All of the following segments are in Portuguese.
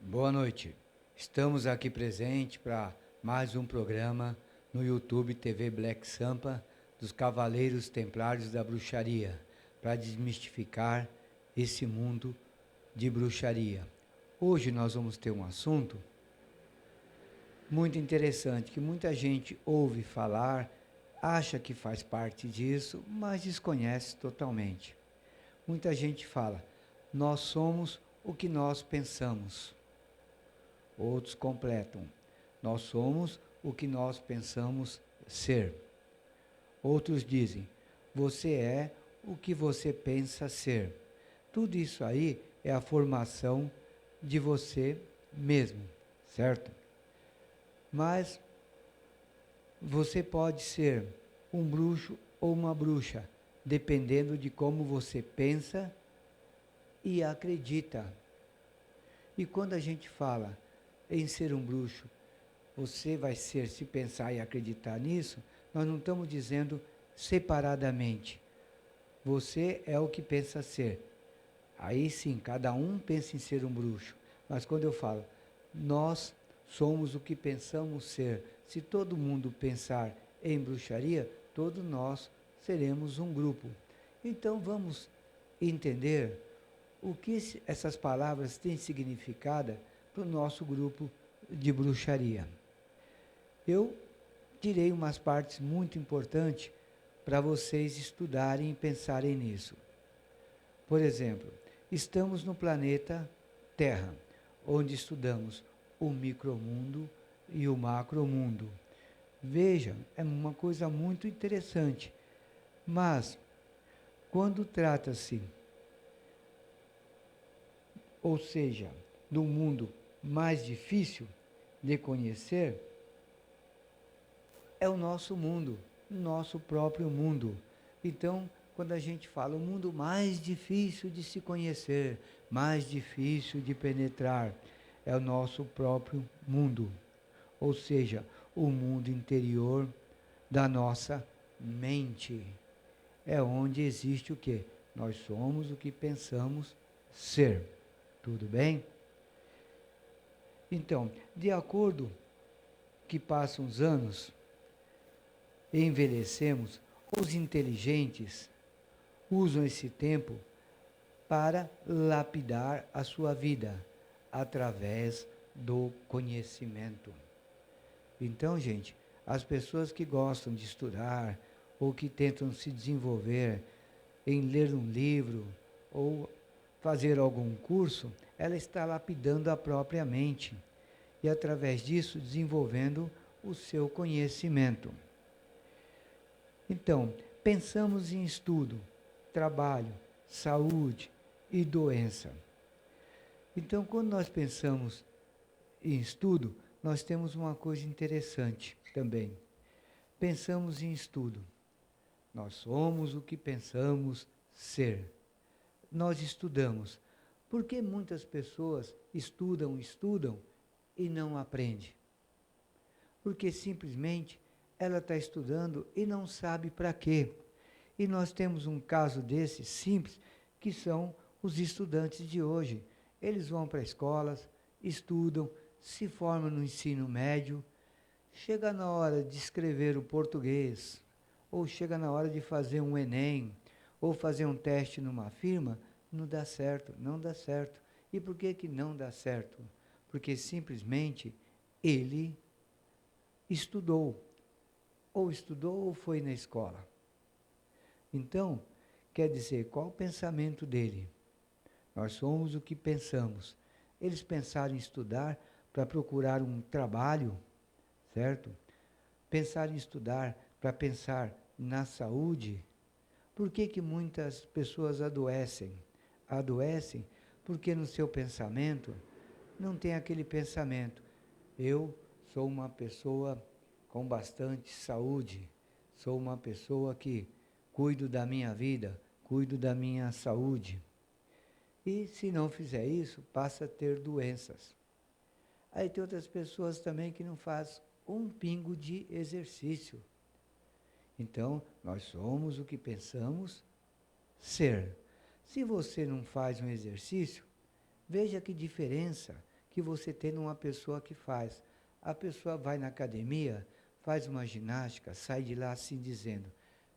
Boa noite. Estamos aqui presente para mais um programa no YouTube TV Black Sampa dos Cavaleiros Templários da Bruxaria, para desmistificar esse mundo de bruxaria. Hoje nós vamos ter um assunto muito interessante, que muita gente ouve falar, acha que faz parte disso, mas desconhece totalmente. Muita gente fala, nós somos o que nós pensamos. Outros completam, nós somos o que nós pensamos ser. Outros dizem, você é o que você pensa ser. Tudo isso aí é a formação de você mesmo, certo? Mas você pode ser um bruxo ou uma bruxa, dependendo de como você pensa e acredita. E quando a gente fala em ser um bruxo, você vai ser, se pensar e acreditar nisso, nós não estamos dizendo separadamente. Você é o que pensa ser. Aí sim, cada um pensa em ser um bruxo. Mas quando eu falo, nós somos o que pensamos ser. Se todo mundo pensar em bruxaria, todos nós seremos um grupo. Então vamos entender o que essas palavras têm significado para o nosso grupo de bruxaria. Eu tirei umas partes muito importantes para vocês estudarem e pensarem nisso. Por exemplo, estamos no planeta Terra, onde estudamos o micromundo e o macromundo. Veja, é uma coisa muito interessante, mas quando trata-se, ou seja, do mundo mais difícil de conhecer, é o nosso mundo, nosso próprio mundo. Então, quando a gente fala o mundo mais difícil de se conhecer, mais difícil de penetrar, é o nosso próprio mundo. Ou seja, o mundo interior da nossa mente. É onde existe o quê? Nós somos o que pensamos ser. Tudo bem? Então, de acordo que passam os anos, envelhecemos, os inteligentes usam esse tempo para lapidar a sua vida através do conhecimento. Então, gente, as pessoas que gostam de estudar ou que tentam se desenvolver em ler um livro ou fazer algum curso, ela está lapidando a própria mente e, através disso, desenvolvendo o seu conhecimento. Então, pensamos em estudo, trabalho, saúde e doença. Então, quando nós pensamos em estudo, nós temos uma coisa interessante também. Pensamos em estudo. Nós somos o que pensamos ser. Nós estudamos. Por que muitas pessoas estudam e não aprendem? Porque simplesmente ela está estudando e não sabe para quê. E nós temos um caso desse simples, que são os estudantes de hoje. Eles vão para escolas, estudam, se formam no ensino médio, chega na hora de escrever o português, ou chega na hora de fazer um Enem, ou fazer um teste numa firma, não dá certo, não dá certo. E por que que não dá certo? Porque simplesmente ele estudou, ou foi na escola. Então, quer dizer, qual o pensamento dele? Nós somos o que pensamos. Eles pensaram em estudar para procurar um trabalho, certo? Pensaram em estudar para pensar na saúde. Por que que muitas pessoas adoecem? Adoecem porque no seu pensamento não tem aquele pensamento. Eu sou uma pessoa com bastante saúde, sou uma pessoa que cuido da minha vida, cuido da minha saúde. E se não fizer isso, passa a ter doenças. Aí tem outras pessoas também que não fazem um pingo de exercício. Então, nós somos o que pensamos ser. Se você não faz um exercício, veja que diferença que você tem numa pessoa que faz. A pessoa vai na academia, faz uma ginástica, sai de lá assim dizendo: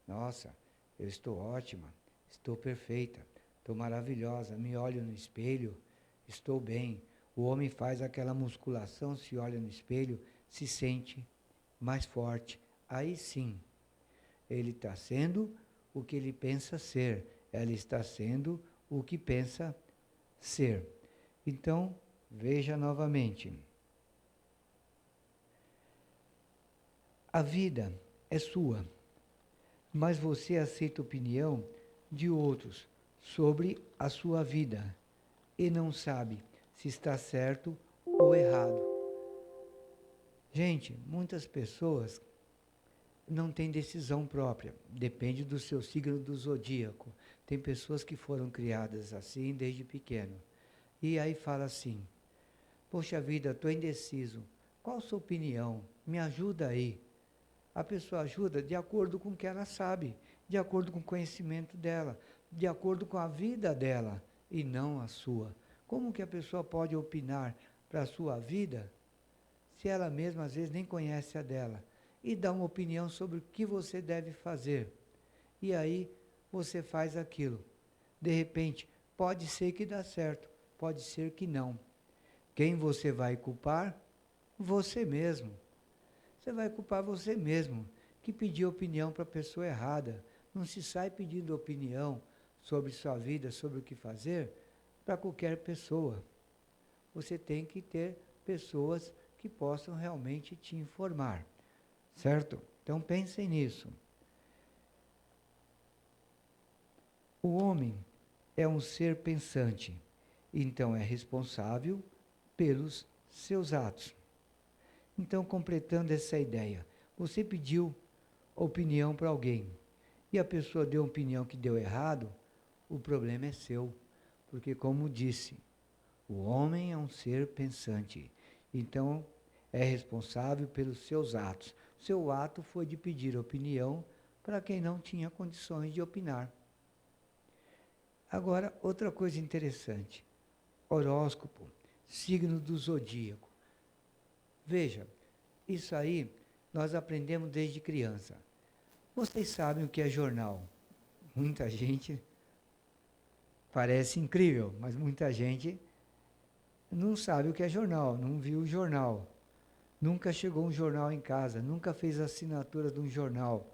nossa, eu estou ótima, estou perfeita, estou maravilhosa, me olho no espelho, estou bem. O homem faz aquela musculação, se olha no espelho, se sente mais forte. Aí sim, ele está sendo o que ele pensa ser, ela está sendo o que pensa ser. Então, veja novamente. A vida é sua, mas você aceita a opinião de outros sobre a sua vida e não sabe se está certo ou errado. Gente, muitas pessoas não têm decisão própria, depende do seu signo do zodíaco. Tem pessoas que foram criadas assim desde pequeno. E aí fala assim: poxa vida, estou indeciso, qual a sua opinião? Me ajuda aí. A pessoa ajuda de acordo com o que ela sabe, de acordo com o conhecimento dela, de acordo com a vida dela e não a sua. Como que a pessoa pode opinar para a sua vida se ela mesma às vezes nem conhece a dela? E dar uma opinião sobre o que você deve fazer. E aí você faz aquilo. De repente, pode ser que dá certo, pode ser que não. Quem você vai culpar? Você mesmo. Você vai culpar você mesmo, que pediu opinião para a pessoa errada. Não se sai pedindo opinião sobre sua vida, sobre o que fazer, para qualquer pessoa. Você tem que ter pessoas que possam realmente te informar. Certo? Então pensem nisso. O homem é um ser pensante, então é responsável pelos seus atos. Então, completando essa ideia, você pediu opinião para alguém e a pessoa deu opinião que deu errado, o problema é seu. Porque, como disse, o homem é um ser pensante, então é responsável pelos seus atos. Seu ato foi de pedir opinião para quem não tinha condições de opinar. Agora, outra coisa interessante. Horóscopo, signo do zodíaco. Veja, isso aí nós aprendemos desde criança. Vocês sabem o que é jornal? Muita gente parece incrível, mas muita gente não sabe o que é jornal, não viu o jornal. Nunca chegou um jornal em casa, nunca fez assinatura de um jornal.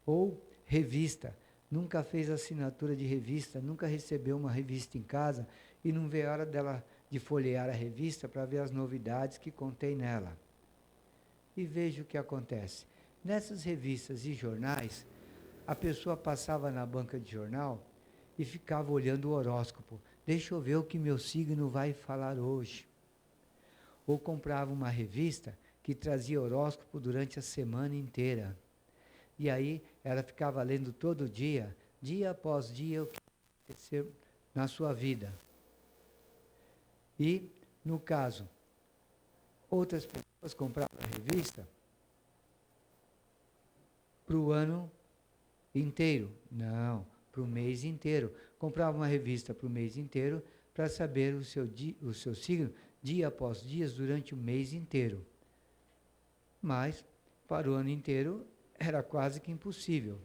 Ou revista, nunca fez assinatura de revista, nunca recebeu uma revista em casa e não vê a hora dela de folhear a revista para ver as novidades que contém nela. E veja o que acontece. Nessas revistas e jornais, a pessoa passava na banca de jornal e ficava olhando o horóscopo. Deixa eu ver o que meu signo vai falar hoje. Ou comprava uma revista que trazia horóscopo durante a semana inteira. E aí ela ficava lendo todo dia, dia após dia, o que vai acontecer na sua vida. E, no caso, outras pessoas compravam a revista para o ano inteiro. Não, para o mês inteiro. Compravam uma revista para o mês inteiro para saber o seu signo dia após dia durante o mês inteiro. Mas, para o ano inteiro, era quase que impossível.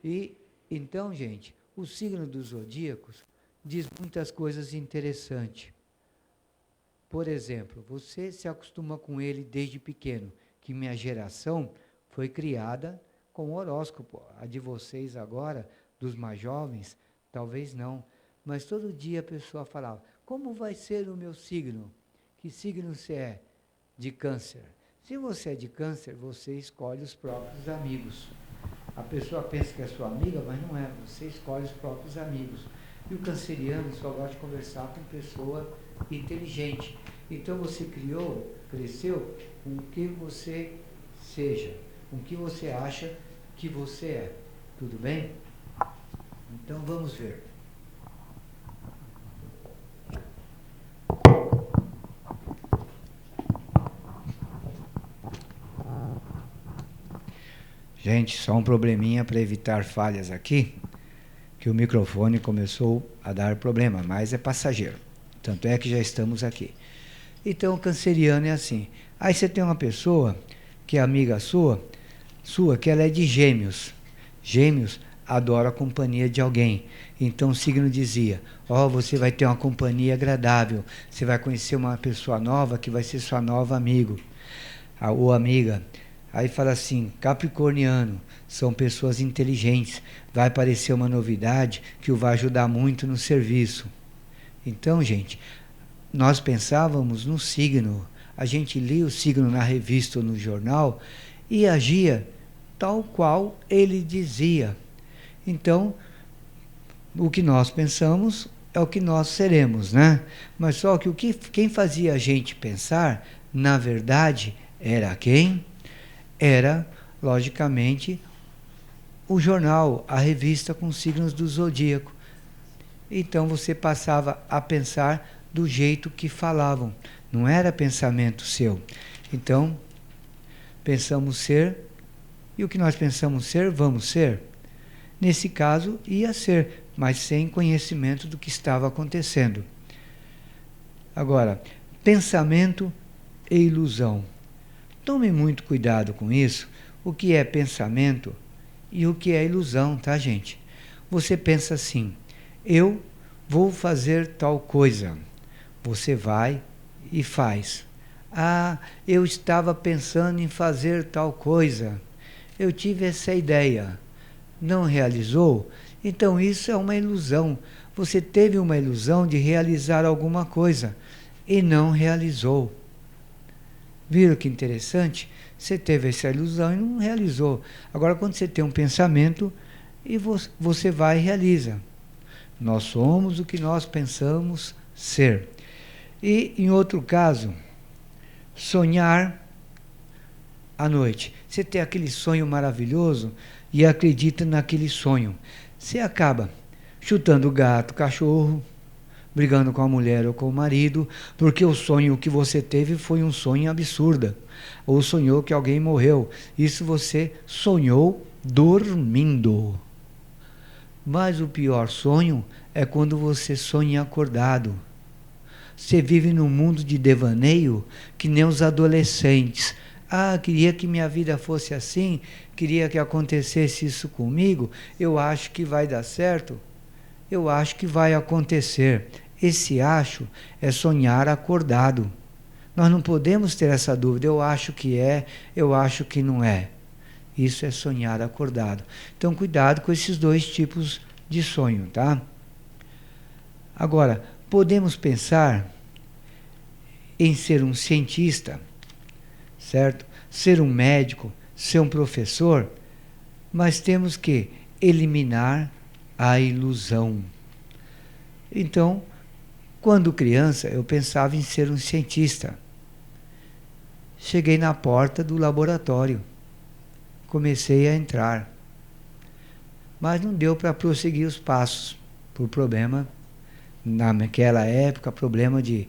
E, então, gente, o signo dos zodíacos diz muitas coisas interessantes. Por exemplo, você se acostuma com ele desde pequeno, que minha geração foi criada com horóscopo. A de vocês agora, dos mais jovens, talvez não. Mas todo dia a pessoa falava: como vai ser o meu signo? Que signo você é? De Câncer. Se você é de Câncer, você escolhe os próprios amigos. A pessoa pensa que é sua amiga, mas não é. Você escolhe os próprios amigos. E o canceriano só gosta de conversar com pessoa inteligente. Então você cresceu com o que você seja, com o que você acha que você é. Tudo bem? Então vamos ver. Gente, só um probleminha para evitar falhas aqui, que o microfone começou a dar problema, mas é passageiro. Então Tanto é que já estamos aqui. Então, o canceriano é assim. Aí você tem uma pessoa que é amiga sua, que ela é de Gêmeos. Gêmeos adora a companhia de alguém. Então o signo dizia: você vai ter uma companhia agradável, você vai conhecer uma pessoa nova que vai ser sua nova amigo ou amiga. Aí fala assim: capricorniano, são pessoas inteligentes, vai aparecer uma novidade que o vai ajudar muito no serviço. Então, gente, nós pensávamos no signo, a gente lia o signo na revista ou no jornal e agia tal qual ele dizia. Então, o que nós pensamos é o que nós seremos, né? Mas só que quem fazia a gente pensar, na verdade, era quem? Era, logicamente, o jornal, a revista com signos do zodíaco. Então você passava a pensar do jeito que falavam, não era pensamento seu. Então, pensamos ser, e o que nós pensamos ser, vamos ser. Nesse caso, ia ser, mas sem conhecimento do que estava acontecendo. Agora, pensamento e ilusão. Tome muito cuidado com isso, o que é pensamento e o que é ilusão, tá, gente? Você pensa assim: eu vou fazer tal coisa. Você vai e faz. Eu estava pensando em fazer tal coisa. Eu tive essa ideia. Não realizou? Então isso é uma ilusão. Você teve uma ilusão de realizar alguma coisa e não realizou. Viram que interessante? Você teve essa ilusão e não realizou. Agora, quando você tem um pensamento, e você vai e realiza. Nós somos o que nós pensamos ser. E, em outro caso, sonhar à noite. Você tem aquele sonho maravilhoso e acredita naquele sonho. Você acaba chutando o gato, cachorro, brigando com a mulher ou com o marido, porque o sonho que você teve foi um sonho absurdo. Ou sonhou que alguém morreu. Isso você sonhou dormindo. Mas o pior sonho é quando você sonha acordado. Você vive num mundo de devaneio que nem os adolescentes. Queria que minha vida fosse assim, queria que acontecesse isso comigo, eu acho que vai dar certo, eu acho que vai acontecer. Esse acho é sonhar acordado. Nós não podemos ter essa dúvida, eu acho que é, eu acho que não é. Isso é sonhar acordado. Então, cuidado com esses dois tipos de sonho, tá? Agora, podemos pensar em ser um cientista, certo? Ser um médico, ser um professor, mas temos que eliminar a ilusão. Então, quando criança, eu pensava em ser um cientista. Cheguei na porta do laboratório, comecei a entrar, mas não deu para prosseguir os passos, por problema, naquela época, problema de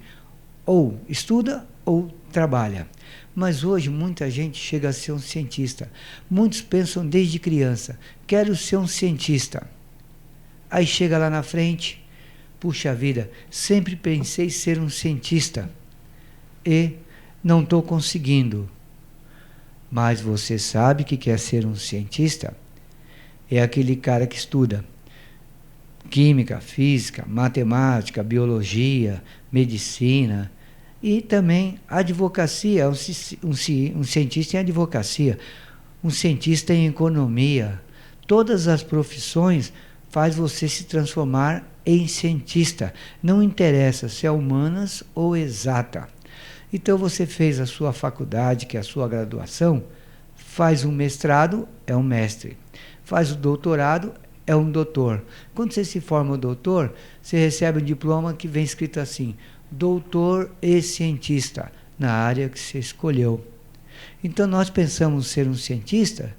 ou estuda ou trabalha. Mas hoje muita gente chega a ser um cientista. Muitos pensam desde criança: quero ser um cientista. Aí chega lá na frente: puxa vida, sempre pensei ser um cientista e não estou conseguindo. Mas você sabe que quer ser um cientista? É aquele cara que estuda química, física, matemática, biologia, medicina e também advocacia. Um cientista em advocacia, um cientista em economia. Todas as profissões faz você se transformar em cientista. Não interessa se é humanas ou exata. Então você fez a sua faculdade, que é a sua graduação, faz um mestrado, é um mestre. Faz o doutorado, é um doutor. Quando você se forma doutor, você recebe um diploma que vem escrito assim: doutor e cientista, na área que você escolheu. Então nós pensamos ser um cientista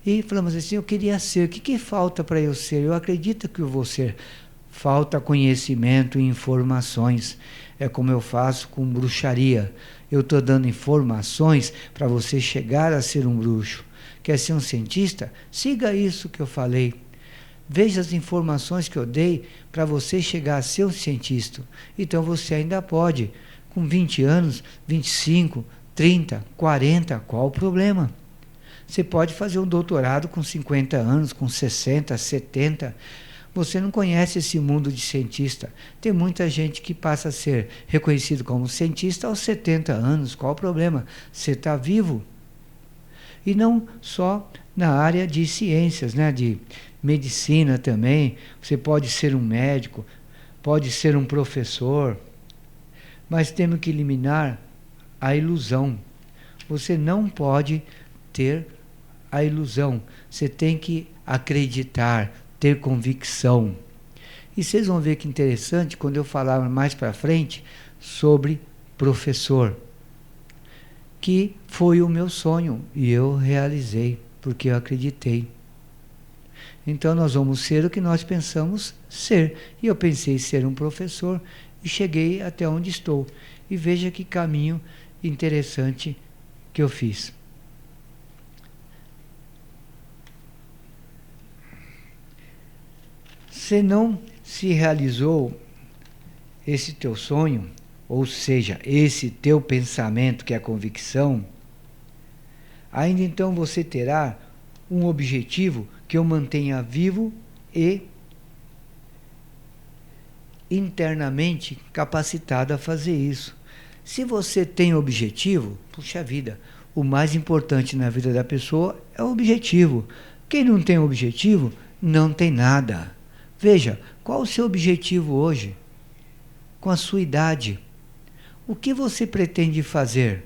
e falamos assim: eu queria ser, o que falta para eu ser? Eu acredito que eu vou ser. Falta conhecimento e informações. É como eu faço com bruxaria. Eu estou dando informações para você chegar a ser um bruxo. Quer ser um cientista? Siga isso que eu falei. Veja as informações que eu dei para você chegar a ser um cientista. Então você ainda pode, com 20 anos, 25, 30, 40, qual o problema? Você pode fazer um doutorado com 50 anos, com 60, 70. Você não conhece esse mundo de cientista. Tem muita gente que passa a ser reconhecido como cientista aos 70 anos. Qual o problema? Você está vivo. E não só na área de ciências, né? De medicina também. Você pode ser um médico, pode ser um professor. Mas temos que eliminar a ilusão. Você não pode ter a ilusão. Você tem que acreditar, ter convicção. E vocês vão ver que interessante quando eu falar mais para frente sobre professor, que foi o meu sonho e eu realizei, porque eu acreditei. Então nós vamos ser o que nós pensamos ser. E eu pensei ser um professor e cheguei até onde estou. E veja que caminho interessante que eu fiz. Se não se realizou esse teu sonho, ou seja, esse teu pensamento que é a convicção, ainda então você terá um objetivo que o mantenha vivo e internamente capacitado a fazer isso. Se você tem objetivo, puxa vida, o mais importante na vida da pessoa é o objetivo. Quem não tem objetivo, não tem nada. Veja, qual o seu objetivo hoje? Com a sua idade. O que você pretende fazer?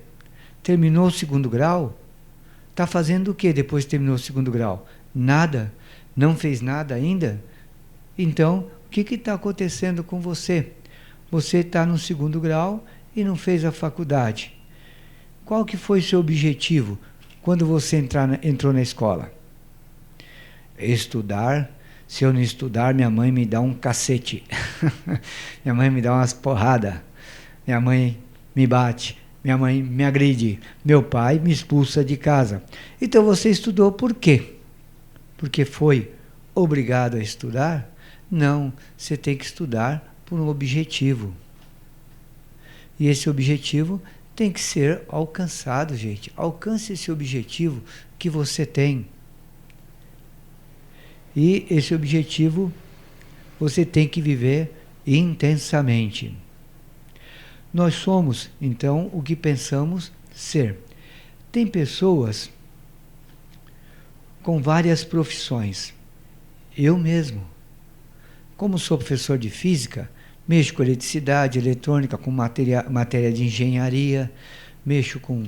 Terminou o 2º grau? Está fazendo o que depois que terminou o 2º grau? Nada? Não fez nada ainda? Então, o que está acontecendo com você? Você está no 2º grau e não fez a faculdade. Qual que foi o seu objetivo quando você entrou na escola? Estudar. Se eu não estudar, minha mãe me dá um cacete. Minha mãe me dá umas porradas. Minha mãe me bate. Minha mãe me agride. Meu pai me expulsa de casa. Então você estudou por quê? Porque foi obrigado a estudar? Não, você tem que estudar por um objetivo. E esse objetivo tem que ser alcançado, gente. Alcance esse objetivo que você tem. E esse objetivo você tem que viver intensamente. Nós somos, então, o que pensamos ser. Tem pessoas com várias profissões. Eu mesmo, como sou professor de física, mexo com eletricidade, eletrônica, com matéria de engenharia, mexo com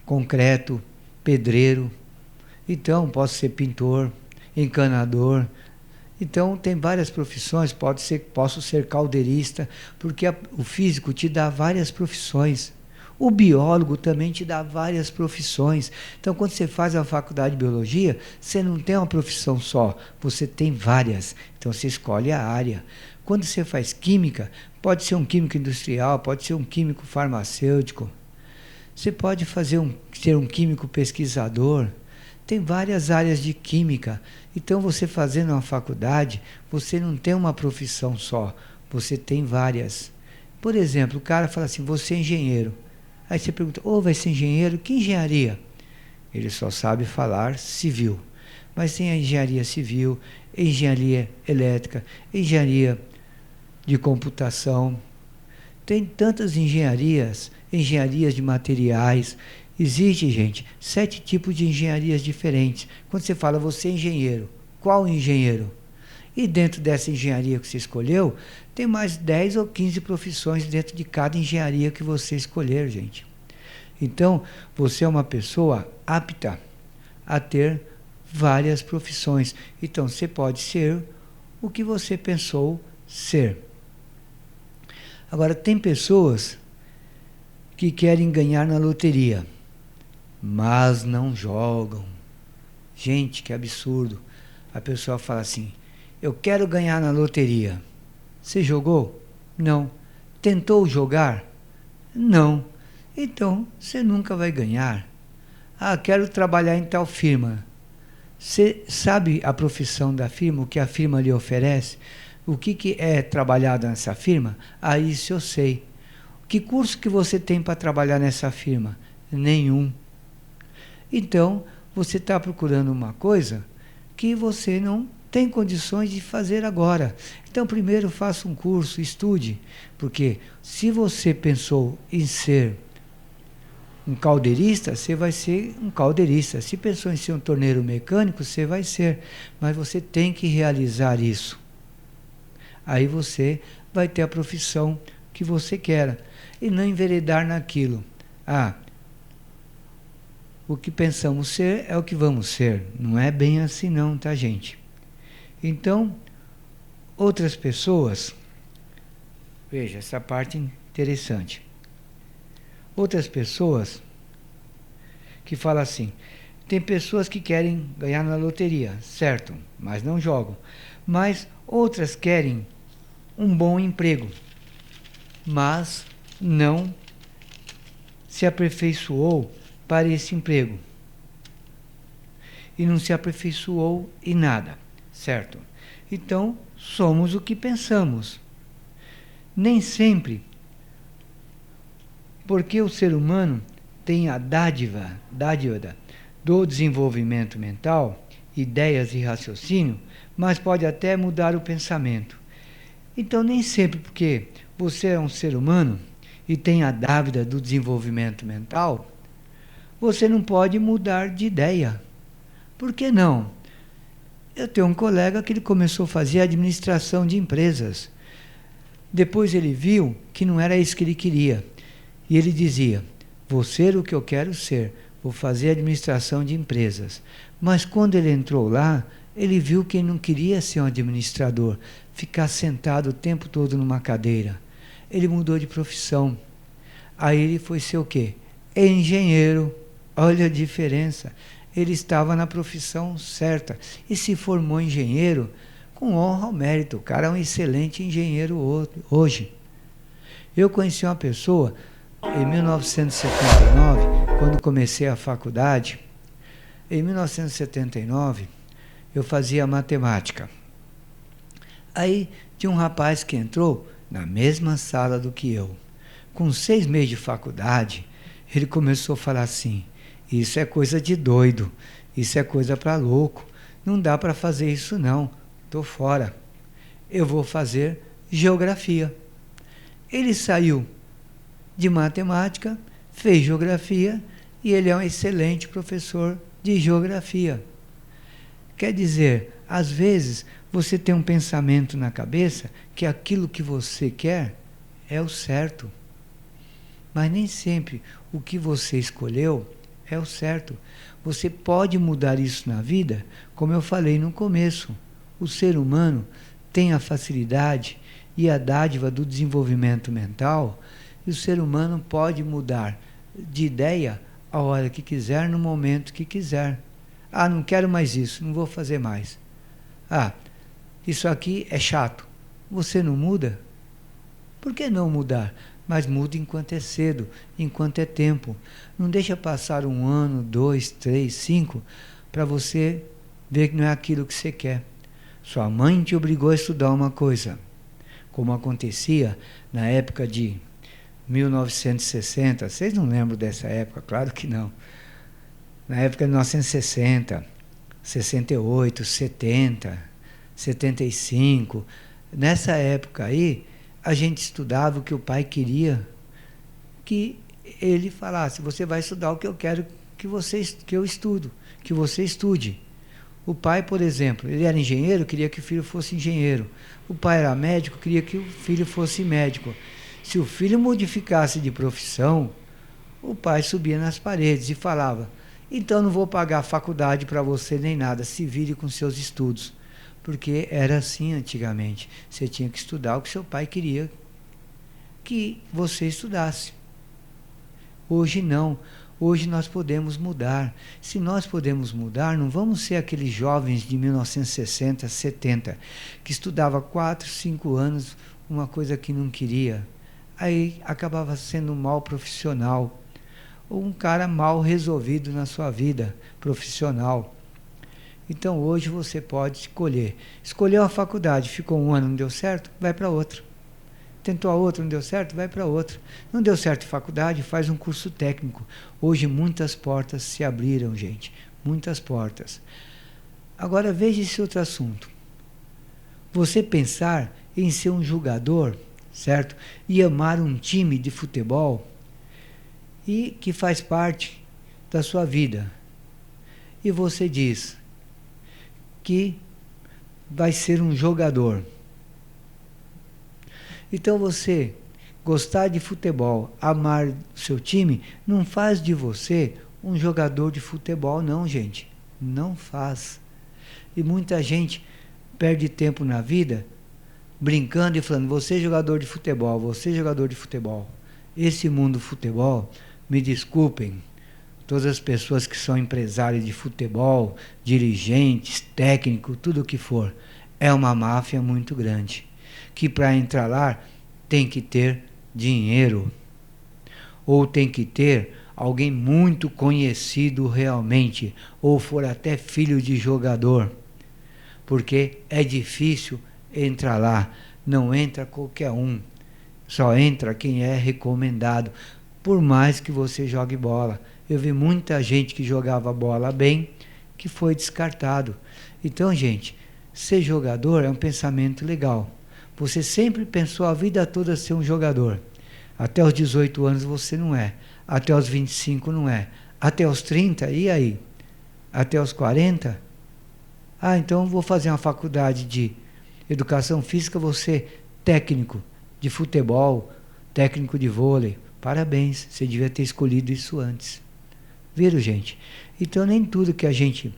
concreto, pedreiro. Então, posso ser pintor, encanador. Então, tem várias profissões, posso ser caldeirista, porque o físico te dá várias profissões. O biólogo também te dá várias profissões. Então, quando você faz a faculdade de biologia, você não tem uma profissão só, você tem várias. Então, você escolhe a área. Quando você faz química, pode ser um químico industrial, pode ser um químico farmacêutico. Você pode ser um químico pesquisador. Tem várias áreas de química. Então, você fazendo uma faculdade, você não tem uma profissão só, você tem várias. Por exemplo, o cara fala assim, você é engenheiro. Aí você pergunta, vai ser engenheiro? Que engenharia? Ele só sabe falar civil. Mas tem a engenharia civil, engenharia elétrica, engenharia de computação. Tem tantas engenharias de materiais. Existe, gente, 7 tipos de engenharias diferentes. Quando você fala, você é engenheiro, qual engenheiro? E dentro dessa engenharia que você escolheu, tem mais 10 ou 15 profissões dentro de cada engenharia que você escolher, gente. Então, você é uma pessoa apta a ter várias profissões. Então, você pode ser o que você pensou ser. Agora, tem pessoas que querem ganhar na loteria, mas não jogam. Gente, que absurdo. A pessoa fala assim, eu quero ganhar na loteria. Você jogou? Não. Tentou jogar? Não. Então, você nunca vai ganhar. Quero trabalhar em tal firma. Você sabe a profissão da firma, o que a firma lhe oferece? O que é trabalhado nessa firma? Ah, isso eu sei. Que curso que você tem para trabalhar nessa firma? Nenhum. Então, você está procurando uma coisa que você não tem condições de fazer agora. Então, primeiro faça um curso, estude, porque se você pensou em ser um caldeirista, você vai ser um caldeirista. Se pensou em ser um torneiro mecânico, você vai ser. Mas você tem que realizar isso. Aí você vai ter a profissão que você quer. E não enveredar naquilo. Ah, o que pensamos ser é o que vamos ser. Não é bem assim não, tá, gente? Então, outras pessoas... Veja, essa parte interessante. Outras pessoas que falam assim, tem pessoas que querem ganhar na loteria, certo, mas não jogam. Mas outras querem um bom emprego, mas não se aperfeiçoou para esse emprego. E não se aperfeiçoou em nada, certo? Então, somos o que pensamos. Nem sempre, porque o ser humano tem a dádiva do desenvolvimento mental, ideias e raciocínio, mas pode até mudar o pensamento. Então, nem sempre porque você é um ser humano e tem a dávida do desenvolvimento mental, você não pode mudar de ideia. Por que não? Eu tenho um colega que ele começou a fazer administração de empresas. Depois ele viu que não era isso que ele queria. E ele dizia, vou ser o que eu quero ser, vou fazer administração de empresas. Mas quando ele entrou lá, ele viu que ele não queria ser um administrador, ficar sentado o tempo todo numa cadeira. Ele mudou de profissão. Aí ele foi ser o quê? Engenheiro. Olha a diferença. Ele estava na profissão certa e se formou engenheiro com honra ao mérito. O cara é um excelente engenheiro hoje. Eu conheci uma pessoa em 1979, quando comecei a faculdade. Em 1979, eu fazia matemática. Aí tinha um rapaz que entrou na mesma sala do que eu. Com 6 meses de faculdade, ele começou a falar assim, isso é coisa de doido, isso é coisa para louco, não dá para fazer isso não, estou fora. Eu vou fazer geografia. Ele saiu de matemática, fez geografia e ele é um excelente professor de geografia. Quer dizer, às vezes você tem um pensamento na cabeça que aquilo que você quer é o certo. Mas nem sempre o que você escolheu é o certo. Você pode mudar isso na vida, como eu falei no começo. O ser humano tem a facilidade e a dádiva do desenvolvimento mental, e o ser humano pode mudar de ideia a hora que quiser, no momento que quiser. Ah, não quero mais isso, não vou fazer mais. Ah, isso aqui é chato. Você não muda? Por que não mudar? Mas muda enquanto é cedo, enquanto é tempo. Não deixa passar 1 ano, 2, 3, 5, para você ver que não é aquilo que você quer. Sua mãe te obrigou a estudar uma coisa, como acontecia na época de 1960. Vocês não lembram dessa época? Claro que não. Na época de 1960, 68, 70, 75, nessa época aí, a gente estudava o que o pai queria que ele falasse, você vai estudar o que eu quero que eu estudo, que você estude. O pai, por exemplo, ele era engenheiro, queria que o filho fosse engenheiro. O pai era médico, queria que o filho fosse médico. Se o filho modificasse de profissão, o pai subia nas paredes e falava, então não vou pagar faculdade para você nem nada, se vire com seus estudos. Porque era assim antigamente. Você tinha que estudar o que seu pai queria que você estudasse. Hoje não. Hoje nós podemos mudar. Se nós podemos mudar, não vamos ser aqueles jovens de 1960, 70, que estudava 4, 5 anos uma coisa que não queria. Aí acabava sendo um mau profissional, ou um cara mal resolvido na sua vida profissional. Então hoje você pode escolher. Escolheu a faculdade, ficou um ano, não deu certo, vai para outra. Tentou a outra, não deu certo, vai para outra. Não deu certo em faculdade, faz um curso técnico. Hoje muitas portas se abriram, gente. Muitas portas. Agora veja esse outro assunto. Você pensar em ser um jogador, certo? E amar um time de futebol e que faz parte da sua vida. E você diz que vai ser um jogador. Então você gostar de futebol, amar o seu time, não faz de você um jogador de futebol, não, gente. Não faz. E muita gente perde tempo na vida brincando e falando, você é jogador de futebol, você é jogador de futebol. Esse mundo do futebol, me desculpem, todas as pessoas que são empresários de futebol, dirigentes, técnicos, tudo o que for, é uma máfia muito grande. Que para entrar lá tem que ter dinheiro. Ou tem que ter alguém muito conhecido realmente. Ou for até filho de jogador. Porque é difícil entrar lá. Não entra qualquer um. Só entra quem é recomendado. Por mais que você jogue bola. Eu vi muita gente que jogava bola bem, que foi descartado. Então, gente, ser jogador é um pensamento legal. Você sempre pensou a vida toda ser um jogador. Até os 18 anos você não é. Até os 25 não é. Até os 30, e aí? Até os 40? Ah, então vou fazer uma faculdade de educação física, vou ser técnico de futebol, técnico de vôlei. Parabéns, você devia ter escolhido isso antes. Viram, gente? Então nem tudo que a gente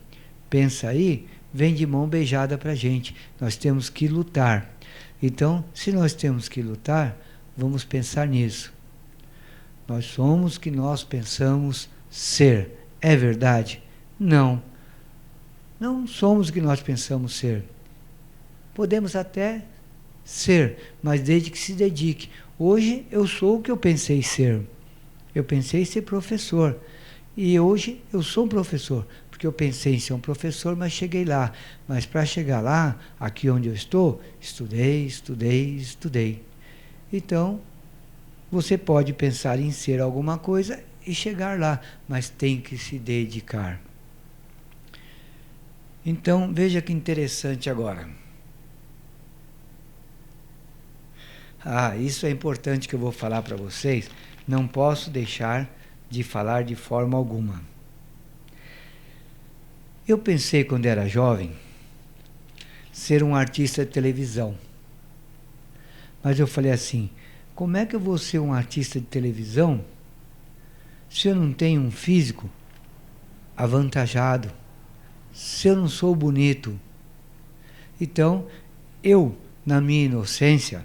pensa aí vem de mão beijada para a gente. Nós temos que lutar. Então, se nós temos que lutar, vamos pensar nisso. Nós somos o que nós pensamos ser. É verdade? Não. Não somos o que nós pensamos ser. Podemos até ser, mas desde que se dedique. Hoje eu sou o que eu pensei ser. Eu pensei em ser professor. E hoje eu sou um professor. Porque eu pensei em ser um professor, mas cheguei lá. Mas para chegar lá, aqui onde eu estou, estudei. Então, você pode pensar em ser alguma coisa e chegar lá, mas tem que se dedicar. Então, veja que interessante agora. Isso é importante que eu vou falar para vocês. Não posso deixar de falar de forma alguma. Eu pensei, quando era jovem, ser um artista de televisão. Mas eu falei assim, como é que eu vou ser um artista de televisão se eu não tenho um físico avantajado, se eu não sou bonito? Então, eu, na minha inocência,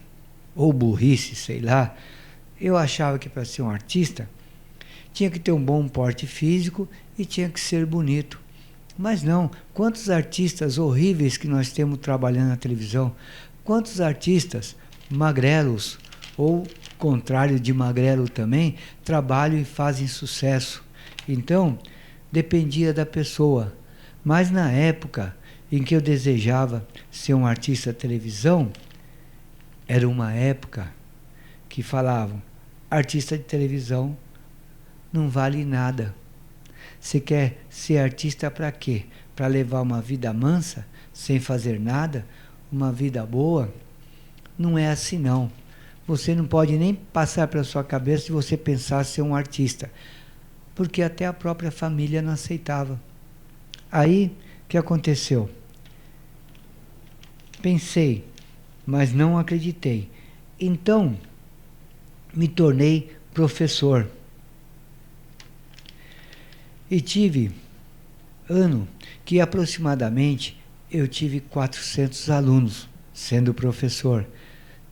ou burrice, sei lá, eu achava que para ser um artista tinha que ter um bom porte físico e tinha que ser bonito. Mas não, quantos artistas horríveis que nós temos trabalhando na televisão, quantos artistas magrelos, ou contrário de magrelo também, trabalham e fazem sucesso. Então, dependia da pessoa. Mas na época em que eu desejava ser um artista de televisão, era uma época que falavam, artista de televisão não vale nada. Você quer ser artista para quê? Para levar uma vida mansa, sem fazer nada? Uma vida boa? Não é assim, não. Você não pode nem passar pela sua cabeça se você pensar ser um artista. Porque até a própria família não aceitava. Aí, o que aconteceu? Pensei, mas não acreditei. Então, me tornei professor. E tive ano que aproximadamente eu tive 400 alunos sendo professor.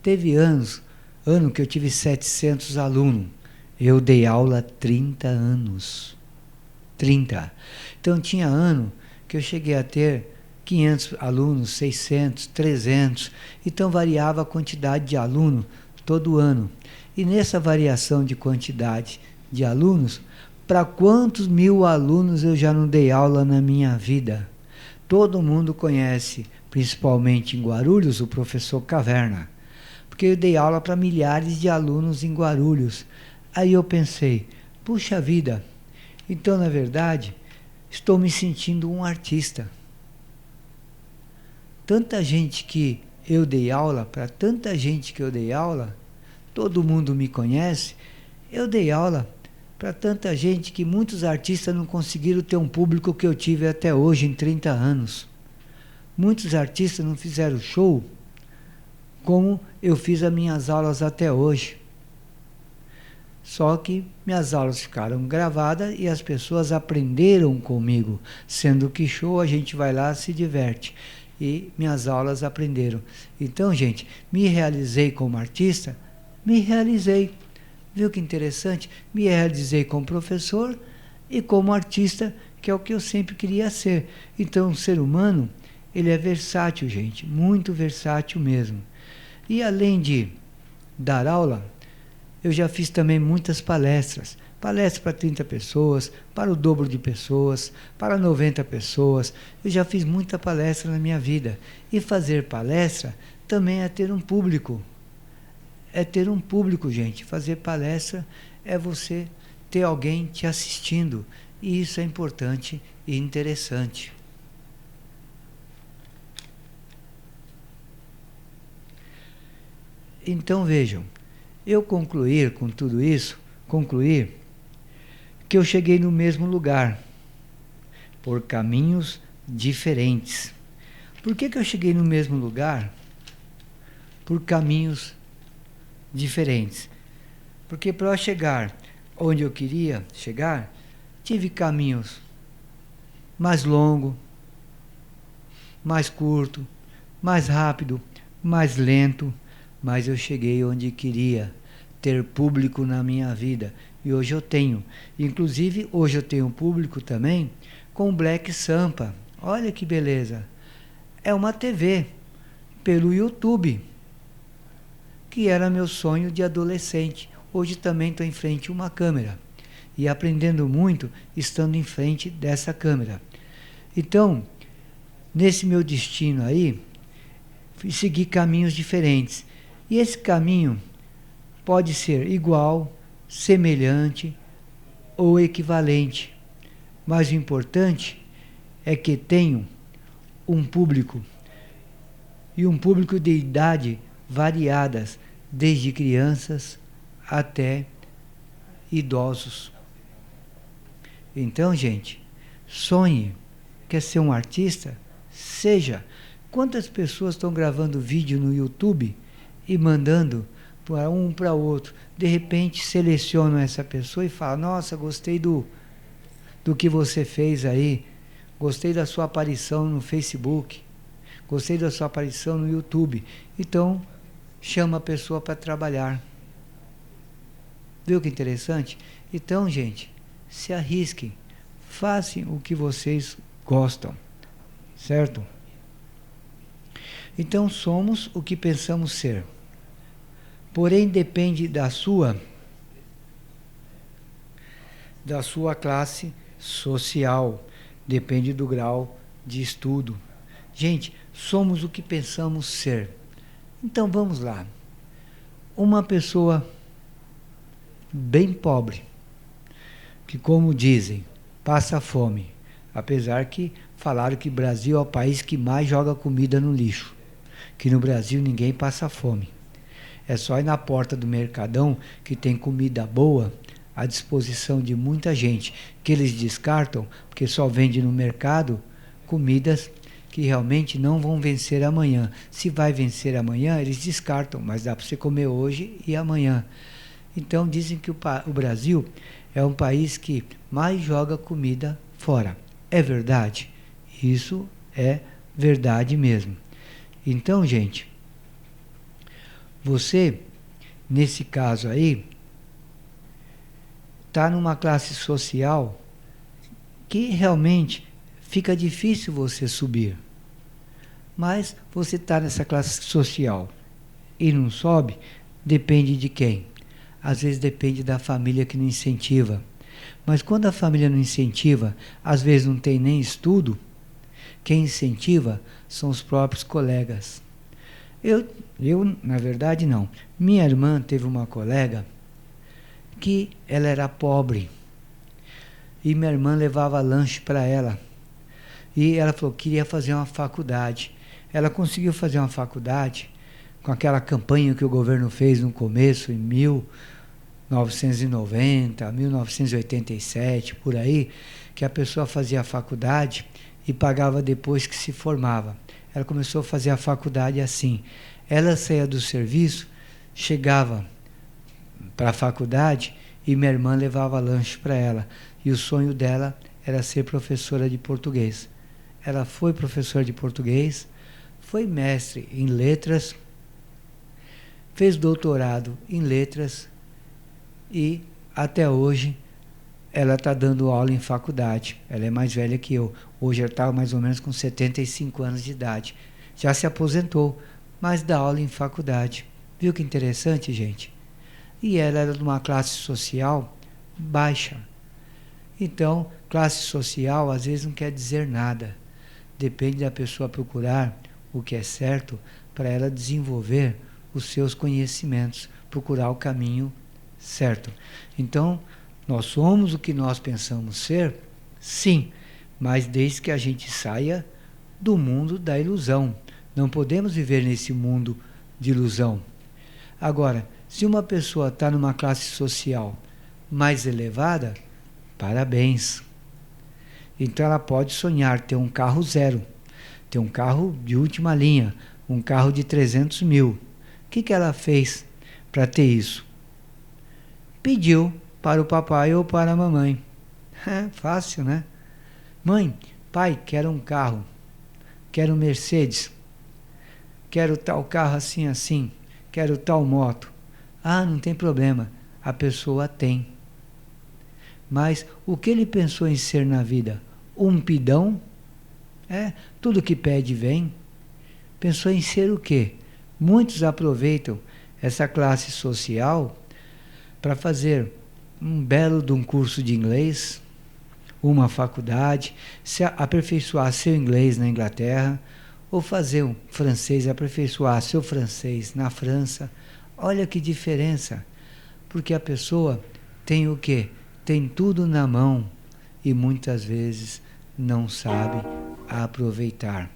Teve ano que eu tive 700 alunos. Eu dei aula há 30 anos. 30. Então tinha ano que eu cheguei a ter 500 alunos, 600, 300. Então variava a quantidade de aluno todo ano. E nessa variação de quantidade de alunos, para quantos mil alunos eu já não dei aula na minha vida? todo mundo conhece, principalmente em Guarulhos, o professor Caverna, porque eu dei aula para milhares de alunos em Guarulhos. Aí eu pensei, puxa vida, então na verdade estou me sentindo um artista. Tanta gente que eu dei aula, para tanta gente que eu dei aula, todo mundo me conhece, eu dei aula para tanta gente que muitos artistas não conseguiram ter um público que eu tive até hoje, em 30 anos. Muitos artistas não fizeram show como eu fiz as minhas aulas até hoje. Só que minhas aulas ficaram gravadas e as pessoas aprenderam comigo, sendo que show a gente vai lá, se diverte. E minhas aulas aprenderam. Então, gente, me realizei como artista? Me realizei. Viu que interessante? Me realizei como professor e como artista, que é o que eu sempre queria ser. Então, o ser humano, ele é versátil, gente, muito versátil mesmo. E além de dar aula, eu já fiz também muitas palestras. Palestras para 30 pessoas, para o dobro de pessoas, para 90 pessoas. Eu já fiz muita palestra na minha vida. E fazer palestra também é ter um público. É ter um público, gente. Fazer palestra é você ter alguém te assistindo. E isso é importante e interessante. Então vejam, eu concluir com tudo isso, que eu cheguei no mesmo lugar, por caminhos diferentes. Por que eu cheguei no mesmo lugar? Por caminhos diferentes. Porque para eu chegar onde eu queria chegar, tive caminhos mais longos, mais curto, mais rápido, mais lento, mas eu cheguei onde queria ter público na minha vida. E hoje eu tenho. Inclusive, hoje eu tenho público também com o Black Sampa. Olha que beleza. É uma TV pelo YouTube, que era meu sonho de adolescente. Hoje também estou em frente a uma câmera e aprendendo muito estando em frente dessa câmera. Então, nesse meu destino aí, segui caminhos diferentes. E esse caminho pode ser igual, semelhante ou equivalente. Mas o importante é que tenho um público, e um público de idade variadas, desde crianças até idosos. Então, gente, sonhe. Quer ser um artista? Seja. Quantas pessoas estão gravando vídeo no YouTube e mandando para um para outro? De repente selecionam essa pessoa e falam: nossa, gostei do que você fez aí, gostei da sua aparição no Facebook, gostei da sua aparição no YouTube. Então chama a pessoa para trabalhar. Viu que interessante? Então, gente, se arrisquem, façam o que vocês gostam, certo? Então somos o que pensamos ser. Porém, depende da sua classe social, depende do grau de estudo. Gente, somos o que pensamos ser. Então vamos lá. Uma pessoa bem pobre, que, como dizem, passa fome, apesar que falaram que o Brasil é o país que mais joga comida no lixo, que no Brasil ninguém passa fome. É só ir na porta do Mercadão, que tem comida boa à disposição de muita gente, que eles descartam, porque só vende no mercado comidas que realmente não vão vencer amanhã. Se vai vencer amanhã, eles descartam, mas dá para você comer hoje e amanhã. Então dizem que o Brasil é um país que mais joga comida fora. É verdade? Isso é verdade mesmo. Então, gente, você, nesse caso aí, está numa classe social que realmente fica difícil você subir. Mas você está nessa classe social e não sobe, depende de quem? Às vezes depende da família que não incentiva. Mas quando a família não incentiva, às vezes não tem nem estudo, quem incentiva são os próprios colegas. Eu, na verdade, não. Minha irmã teve uma colega que ela era pobre. E minha irmã levava lanche para ela. E ela falou que queria fazer uma faculdade. Ela conseguiu fazer uma faculdade com aquela campanha que o governo fez no começo, em 1990, 1987, por aí, que a pessoa fazia a faculdade e pagava depois que se formava. Ela começou a fazer a faculdade assim. Ela saía do serviço, chegava para a faculdade e minha irmã levava lanche para ela. E o sonho dela era ser professora de português. Ela foi professora de português, foi mestre em letras, fez doutorado em letras e até hoje ela está dando aula em faculdade. Ela é mais velha que eu. Hoje ela está mais ou menos com 75 anos de idade. Já se aposentou, mas dá aula em faculdade. Viu que interessante, gente? E ela era de uma classe social baixa. Então, classe social às vezes não quer dizer nada. Depende da pessoa procurar o que é certo para ela desenvolver os seus conhecimentos, procurar o caminho certo. Então, nós somos o que nós pensamos ser, sim, mas desde que a gente saia do mundo da ilusão. Não podemos viver nesse mundo de ilusão. Agora, se uma pessoa está numa classe social mais elevada, parabéns. Então ela pode sonhar ter um carro zero, ter um carro de última linha, um carro de 300 mil. O que ela fez para ter isso? Pediu para o papai ou para a mamãe. É fácil, né? Mãe, pai, quero um carro, quero um Mercedes, quero tal carro assim, assim, quero tal moto. Ah, não tem problema, a pessoa tem. Mas o que ele pensou em ser na vida? Um pidão? Tudo que pede vem. Pensou em ser o quê? Muitos aproveitam essa classe social para fazer um belo de um curso de inglês, uma faculdade, se aperfeiçoar seu inglês na Inglaterra, ou fazer um francês, aperfeiçoar seu francês na França. Olha que diferença, porque a pessoa tem o quê? Tem tudo na mão e muitas vezes não sabe aproveitar.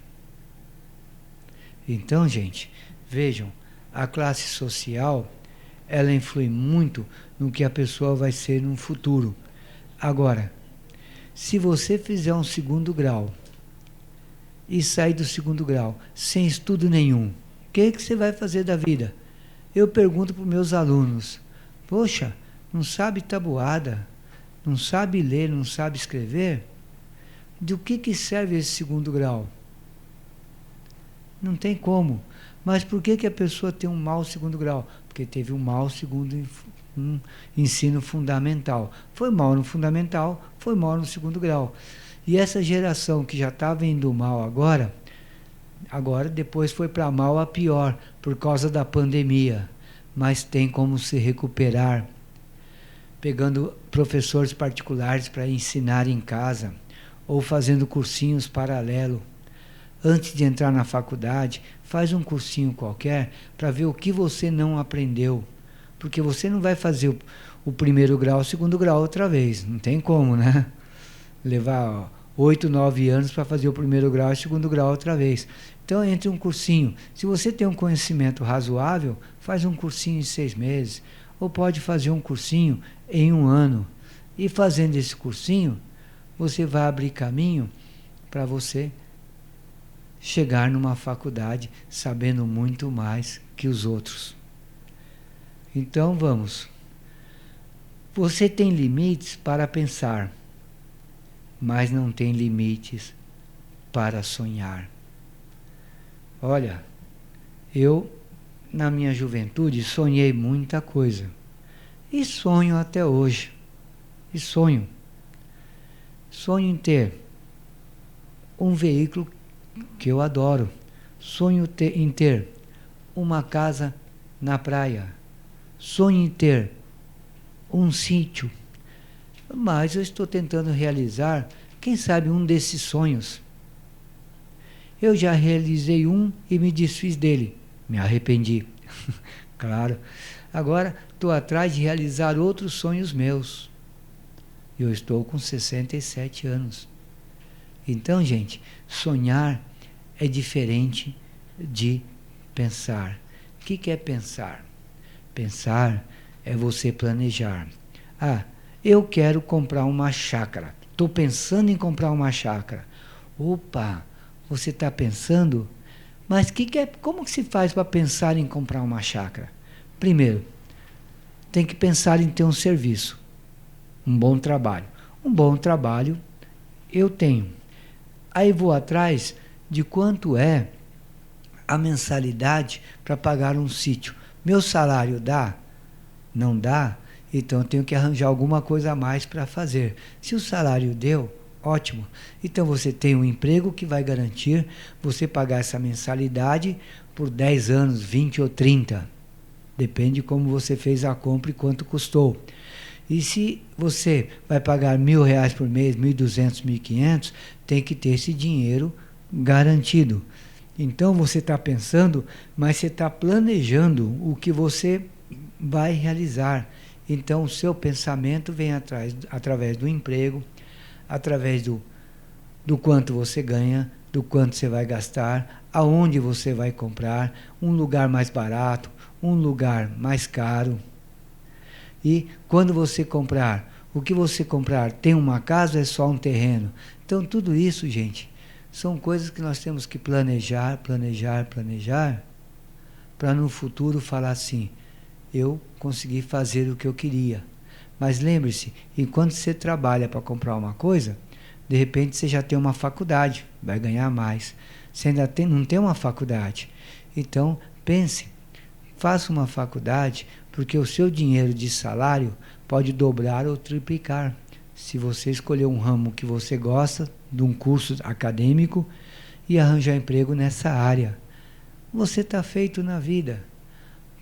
Então, gente, vejam, a classe social, ela influi muito no que a pessoa vai ser no futuro. Agora, se você fizer um segundo grau e sair do segundo grau sem estudo nenhum, o que você vai fazer da vida? Eu pergunto para os meus alunos, poxa, não sabe tabuada, não sabe ler, não sabe escrever? Do que serve esse segundo grau? Não tem como. Mas por que a pessoa tem um mau segundo grau? Porque teve um mau segundo ensino fundamental. Foi mal no fundamental, foi mal no segundo grau. E essa geração que já estava indo mal agora depois foi para mal a pior, por causa da pandemia. Mas tem como se recuperar, pegando professores particulares para ensinar em casa, ou fazendo cursinhos paralelos. Antes de entrar na faculdade, faz um cursinho qualquer para ver o que você não aprendeu. Porque você não vai fazer o primeiro grau, o segundo grau outra vez. Não tem como, né? Levar 8, 9 anos para fazer o primeiro grau e o segundo grau outra vez. Então, entre um cursinho. Se você tem um conhecimento razoável, faz um cursinho em 6 meses. Ou pode fazer um cursinho em 1 ano. E fazendo esse cursinho, você vai abrir caminho para você chegar numa faculdade sabendo muito mais que os outros. Então vamos. Você tem limites para pensar, mas não tem limites para sonhar. Olha, eu na minha juventude sonhei muita coisa. E sonho até hoje. E sonho. Sonho em ter um veículo que eu adoro. Sonho em ter uma casa na praia. Sonho em ter um sítio. Mas eu estou tentando realizar, quem sabe, um desses sonhos. Eu já realizei um e me desfiz dele. Me arrependi. Claro. Agora estou atrás de realizar outros sonhos meus. Eu estou com 67 anos. Então, gente, sonhar é diferente de pensar. O que é pensar? Pensar é você planejar. Ah, eu quero comprar uma chácara. Estou pensando em comprar uma chácara. Opa, você está pensando? Mas como que se faz para pensar em comprar uma chácara? Primeiro, tem que pensar em ter um serviço, um bom trabalho. Um bom trabalho eu tenho. Aí vou atrás de quanto é a mensalidade para pagar um sítio. Meu salário dá? Não dá? Então eu tenho que arranjar alguma coisa a mais para fazer. Se o salário deu, ótimo. Então você tem um emprego que vai garantir você pagar essa mensalidade por 10 anos, 20 ou 30. Depende de como você fez a compra e quanto custou. E se você vai pagar R$1.000 por mês, 1.200, 1.500, tem que ter esse dinheiro garantido. Então você está pensando, mas você está planejando o que você vai realizar. Então o seu pensamento vem através do emprego, através do quanto você ganha, do quanto você vai gastar, aonde você vai comprar, um lugar mais barato, um lugar mais caro. E quando você comprar, o que você comprar tem uma casa ou é só um terreno? Então tudo isso, gente, são coisas que nós temos que planejar, para no futuro falar assim, eu consegui fazer o que eu queria. Mas lembre-se, enquanto você trabalha para comprar uma coisa, de repente você já tem uma faculdade, vai ganhar mais. Você ainda não tem uma faculdade. Então, pense, faça uma faculdade, porque o seu dinheiro de salário pode dobrar ou triplicar. Se você escolher um ramo que você gosta, de um curso acadêmico, e arranjar emprego nessa área. Você está feito na vida.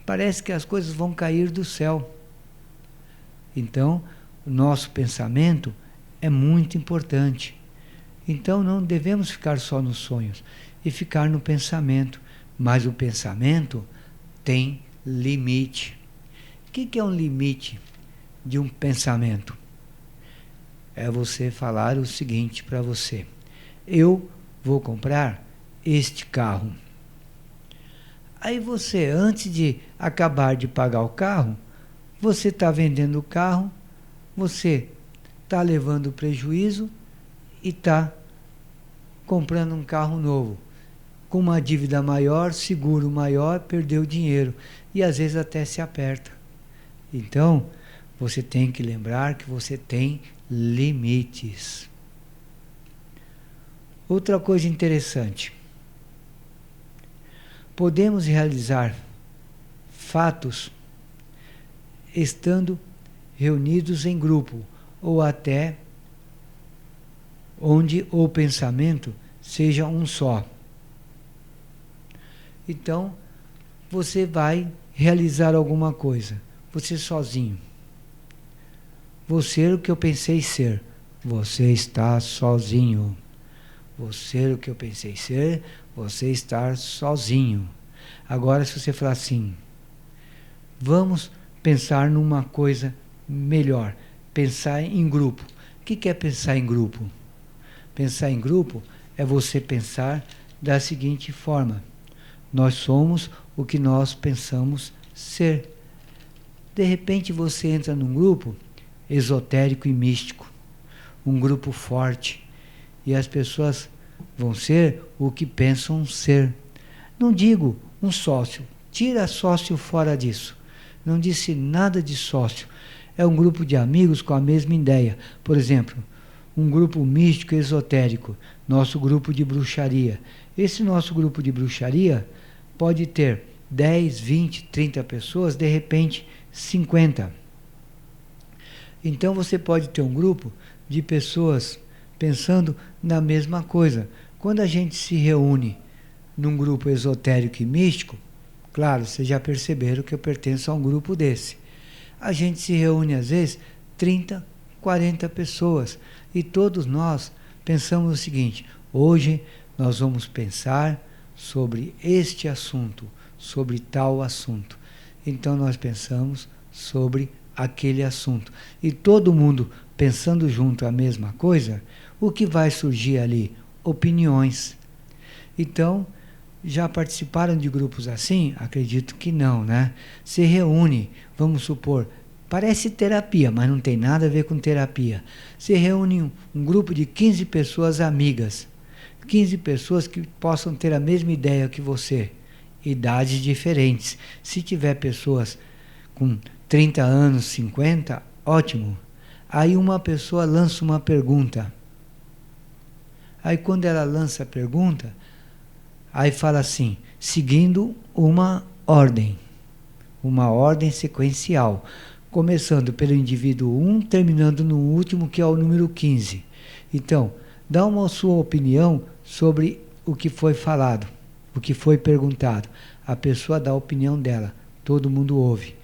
Parece que as coisas vão cair do céu. Então, o nosso pensamento é muito importante. Então, não devemos ficar só nos sonhos e ficar no pensamento. Mas o pensamento tem limite. O que é um limite de um pensamento? É você falar o seguinte para você: eu vou comprar este carro. Aí você, antes de acabar de pagar o carro, você está vendendo o carro, você está levando prejuízo e está comprando um carro novo. Com uma dívida maior, seguro maior, perdeu dinheiro. E às vezes até se aperta. Então, você tem que lembrar que você tem limites. Outra coisa interessante. Podemos realizar fatos estando reunidos em grupo, ou até onde o pensamento seja um só. Então, você vai realizar alguma coisa, você sozinho. Vou ser o que eu pensei ser. Você está sozinho. Vou ser o que eu pensei ser, você está sozinho. Agora, se você falar assim, vamos pensar numa coisa melhor, pensar em grupo. O que é pensar em grupo? Pensar em grupo é você pensar da seguinte forma: nós somos o que nós pensamos ser. De repente você entra num grupo esotérico e místico, um grupo forte, e as pessoas vão ser o que pensam ser. Não digo um sócio, tira sócio fora disso. Não disse nada de sócio. É um grupo de amigos com a mesma ideia. Por exemplo, um grupo místico e esotérico, nosso grupo de bruxaria. Esse nosso grupo de bruxaria pode ter 10, 20, 30 pessoas, de repente 50. Então você pode ter um grupo de pessoas pensando na mesma coisa. Quando a gente se reúne num grupo esotérico e místico, claro, vocês já perceberam que eu pertenço a um grupo desse. A gente se reúne às vezes 30, 40 pessoas e todos nós pensamos o seguinte: hoje nós vamos pensar sobre este assunto, sobre tal assunto. Então nós pensamos sobre aquele assunto. E todo mundo pensando junto a mesma coisa, o que vai surgir ali? Opiniões. Então, já participaram de grupos assim? Acredito que não, né? Se reúne, vamos supor, parece terapia, mas não tem nada a ver com terapia. Se reúne um grupo de 15 pessoas amigas, 15 pessoas que possam ter a mesma ideia que você, idades diferentes. Se tiver pessoas com 30 anos, 50, ótimo. Aí uma pessoa lança uma pergunta. Aí quando ela lança a pergunta, aí fala assim, seguindo uma ordem sequencial, começando pelo indivíduo 1, terminando no último, que é o número 15. Então, dá uma sua opinião sobre o que foi falado, o que foi perguntado. A pessoa dá a opinião dela, todo mundo ouve.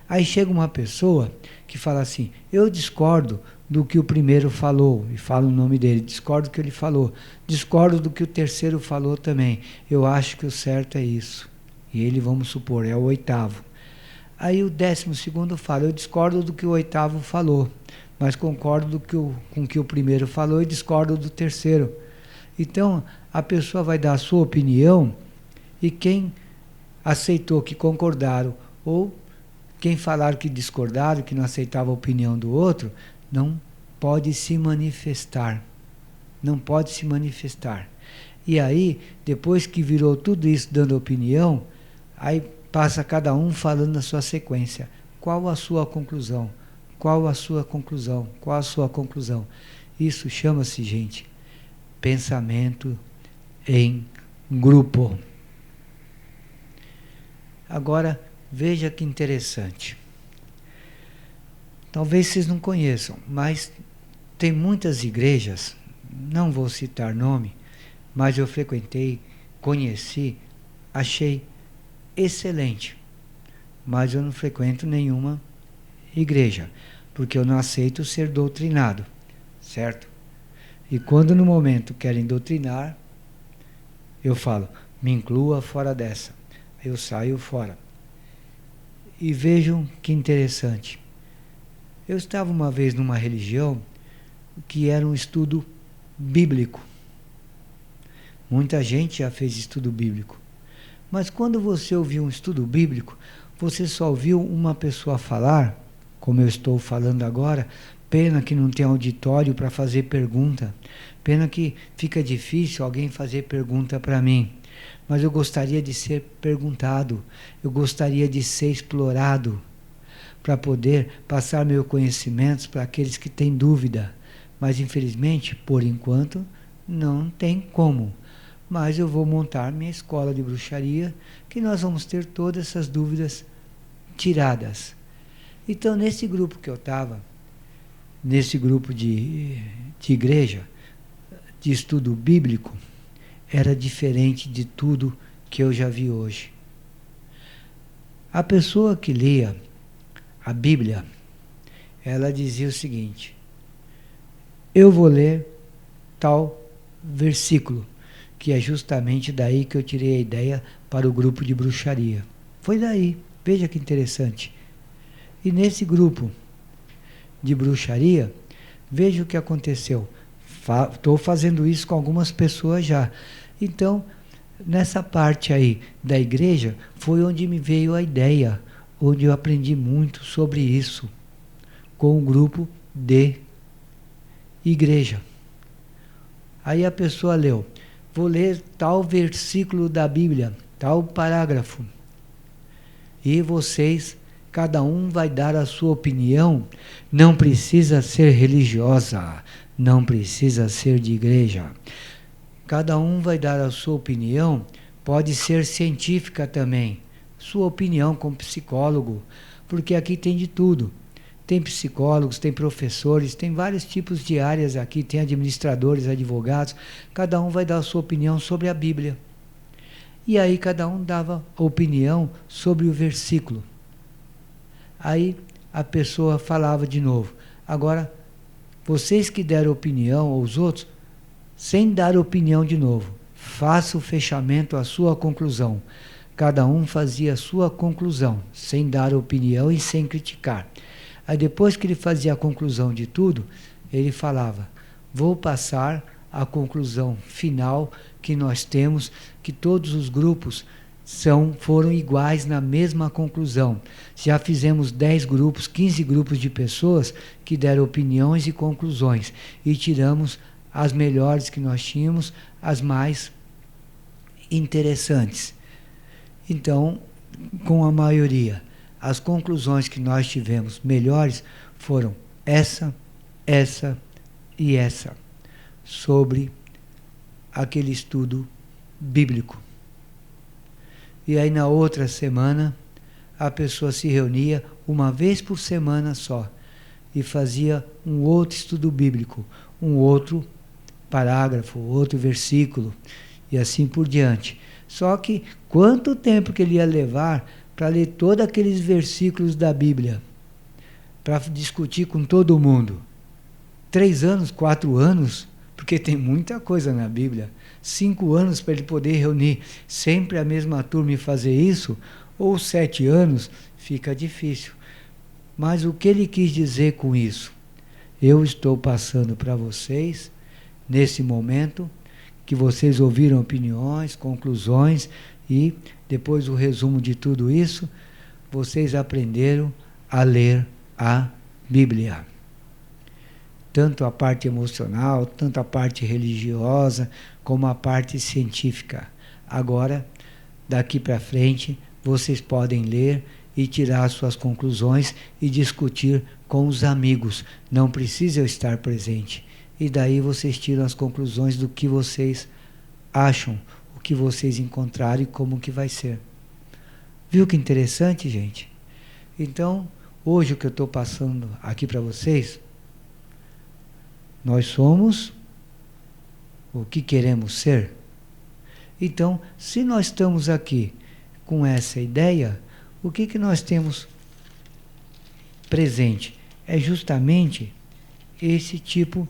Aí chega uma pessoa que fala assim, eu discordo do que o primeiro falou, e fala o nome dele, discordo do que ele falou, discordo do que o terceiro falou também, eu acho que o certo é isso. E ele, vamos supor, é o 8º. Aí o 12º fala, eu discordo do que o 8º falou, mas concordo com o que o primeiro falou e discordo do terceiro. Então, a pessoa vai dar a sua opinião e quem aceitou que concordaram ou quem falaram que discordaram, que não aceitava a opinião do outro, não pode se manifestar. Não pode se manifestar. E aí, depois que virou tudo isso dando opinião, aí passa cada um falando na sua sequência. Qual a sua conclusão? Qual a sua conclusão? Qual a sua conclusão? Isso chama-se, gente, pensamento em grupo. Agora, veja que interessante. Talvez vocês não conheçam, mas tem muitas igrejas, não vou citar nome, mas eu frequentei, conheci, achei excelente. Mas eu não frequento nenhuma igreja, porque eu não aceito ser doutrinado, certo? E quando no momento querem doutrinar, eu falo, me inclua fora dessa. Eu saio fora. E vejam que interessante. Eu estava uma vez numa religião que era um estudo bíblico. Muita gente já fez estudo bíblico. Mas quando você ouviu um estudo bíblico, você só ouviu uma pessoa falar, como eu estou falando agora, pena que não tem auditório para fazer pergunta, pena que fica difícil alguém fazer pergunta para mim. Mas eu gostaria de ser perguntado, eu gostaria de ser explorado, para poder passar meus conhecimentos para aqueles que têm dúvida. Mas, infelizmente, por enquanto, não tem como. Mas eu vou montar minha escola de bruxaria, que nós vamos ter todas essas dúvidas tiradas. Então, nesse grupo que eu estava, nesse grupo de igreja, de estudo bíblico, era diferente de tudo que eu já vi hoje. A pessoa que lia a Bíblia, ela dizia o seguinte, eu vou ler tal versículo, que é justamente daí que eu tirei a ideia para o grupo de bruxaria. Foi daí, veja que interessante. E nesse grupo de bruxaria, veja o que aconteceu. Estou fazendo isso com algumas pessoas já. Então, nessa parte aí da igreja, foi onde me veio a ideia, onde eu aprendi muito sobre isso, com o grupo de igreja. Aí a pessoa leu, vou ler tal versículo da Bíblia, tal parágrafo. E vocês, cada um vai dar a sua opinião, não precisa ser religiosa, não precisa ser de igreja. Cada um vai dar a sua opinião, pode ser científica também, sua opinião como psicólogo, porque aqui tem de tudo. Tem psicólogos, tem professores, tem vários tipos de áreas aqui, tem administradores, advogados, cada um vai dar a sua opinião sobre a Bíblia. E aí cada um dava a opinião sobre o versículo. Aí a pessoa falava de novo, agora, vocês que deram opinião, ou os outros, sem dar opinião de novo, faça o fechamento, a sua conclusão. Cada um fazia a sua conclusão, sem dar opinião e sem criticar. Aí depois que ele fazia a conclusão de tudo, ele falava: vou passar a conclusão final que nós temos, que todos os grupos foram iguais na mesma conclusão. Já fizemos 10 grupos, 15 grupos de pessoas que deram opiniões e conclusões, e tiramos as melhores que nós tínhamos, as mais interessantes. Então, com a maioria, as conclusões que nós tivemos melhores foram essa e essa, sobre aquele estudo bíblico. E aí na outra semana, a pessoa se reunia uma vez por semana só e fazia um outro estudo bíblico, um outro parágrafo, outro versículo, e assim por diante. Só que quanto tempo que ele ia levar para ler todos aqueles versículos da Bíblia, para discutir com todo mundo? 3 anos, 4 anos? Porque tem muita coisa na Bíblia. 5 anos para ele poder reunir sempre a mesma turma e fazer isso, ou 7 anos, fica difícil. Mas o que ele quis dizer com isso? Eu estou passando para vocês, nesse momento, que vocês ouviram opiniões, conclusões, e depois o resumo de tudo isso, vocês aprenderam a ler a Bíblia. Tanto a parte emocional, tanto a parte religiosa, como a parte científica. Agora, daqui para frente, vocês podem ler e tirar suas conclusões e discutir com os amigos. Não precisa eu estar presente. E daí vocês tiram as conclusões do que vocês acham, o que vocês encontraram e como que vai ser. Viu que interessante, gente? Então, hoje o que eu estou passando aqui para vocês, nós somos o que queremos ser. Então, se nós estamos aqui com essa ideia, o que nós temos presente? É justamente esse tipo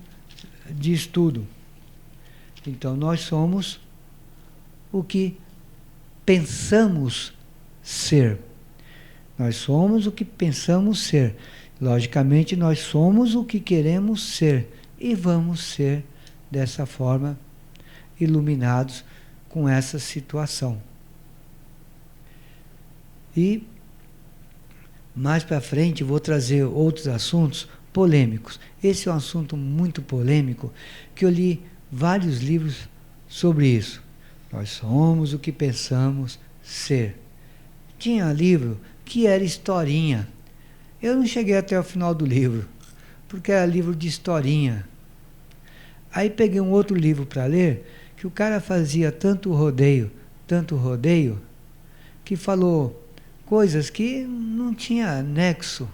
de estudo. Então, nós somos o que pensamos ser. Nós somos o que pensamos ser. Logicamente, nós somos o que queremos ser. E vamos ser, dessa forma, iluminados com essa situação. E, mais para frente, vou trazer outros assuntos polêmicos. Esse é um assunto muito polêmico, que eu li vários livros sobre isso. Nós somos o que pensamos ser. Tinha livro que era historinha. Eu não cheguei até o final do livro, porque era livro de historinha. Aí peguei um outro livro para ler, que o cara fazia tanto rodeio, que falou coisas que não tinha nexo.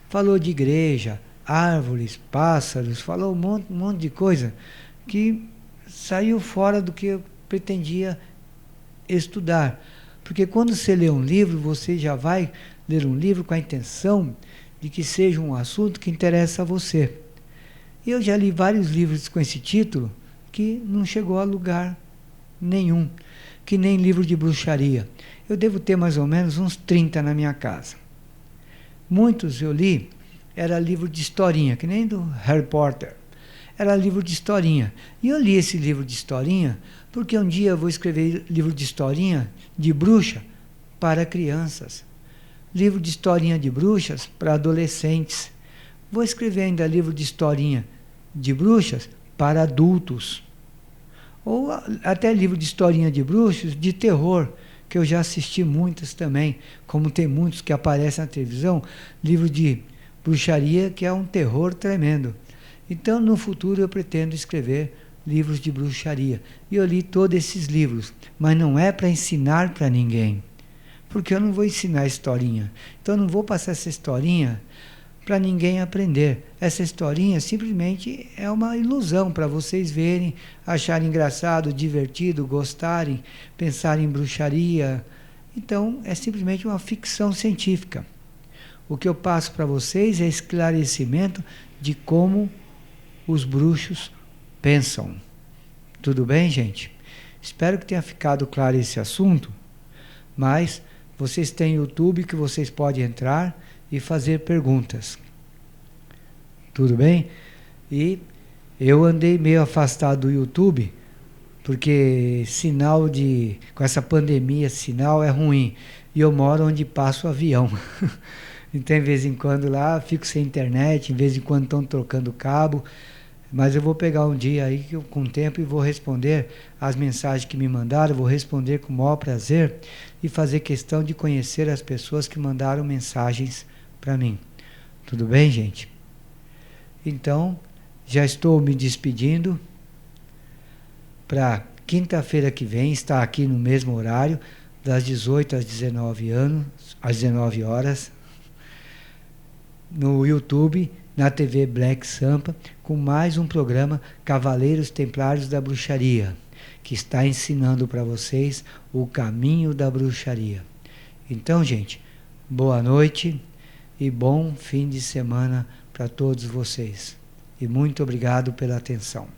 Falou de igreja, árvores, pássaros, falou um monte de coisa que saiu fora do que eu pretendia estudar. Porque quando você lê um livro, você já vai ler um livro com a intenção de que seja um assunto que interessa a você. E eu já li vários livros com esse título que não chegou a lugar nenhum, que nem livro de bruxaria. Eu devo ter mais ou menos uns 30 na minha casa. Muitos eu li, era livro de historinha, que nem do Harry Potter. Era livro de historinha. E eu li esse livro de historinha porque um dia eu vou escrever livro de historinha de bruxa para crianças. Livro de historinha de bruxas para adolescentes. Vou escrever ainda livro de historinha de bruxas para adultos. Ou até livro de historinha de bruxas de terror, que eu já assisti muitas também, como tem muitos que aparecem na televisão, livro de bruxaria que é um terror tremendo. Então, no futuro, eu pretendo escrever livros de bruxaria. E eu li todos esses livros, mas não é para ensinar para ninguém, porque eu não vou ensinar historinha. Então, eu não vou passar essa historinha para ninguém aprender. Essa historinha simplesmente é uma ilusão para vocês verem, acharem engraçado, divertido, gostarem, pensarem em bruxaria. Então, é simplesmente uma ficção científica. O que eu passo para vocês é esclarecimento de como os bruxos pensam. Tudo bem, gente? Espero que tenha ficado claro esse assunto, mas vocês têm YouTube que vocês podem entrar e fazer perguntas. Tudo bem? E eu andei meio afastado do YouTube, porque com essa pandemia, sinal é ruim. E eu moro onde passa o avião. Então, de vez em quando lá, fico sem internet, de vez em quando estão trocando cabo. Mas eu vou pegar um dia aí com tempo e vou responder as mensagens que me mandaram, vou responder com o maior prazer e fazer questão de conhecer as pessoas que mandaram mensagens para mim. Tudo bem, gente? Então, já estou me despedindo para quinta-feira que vem, estar aqui no mesmo horário, das 18 às 19 horas, no YouTube, na TV Black Sampa, com mais um programa Cavaleiros Templários da Bruxaria, que está ensinando para vocês o caminho da bruxaria. Então, gente, boa noite e bom fim de semana para todos vocês. E muito obrigado pela atenção.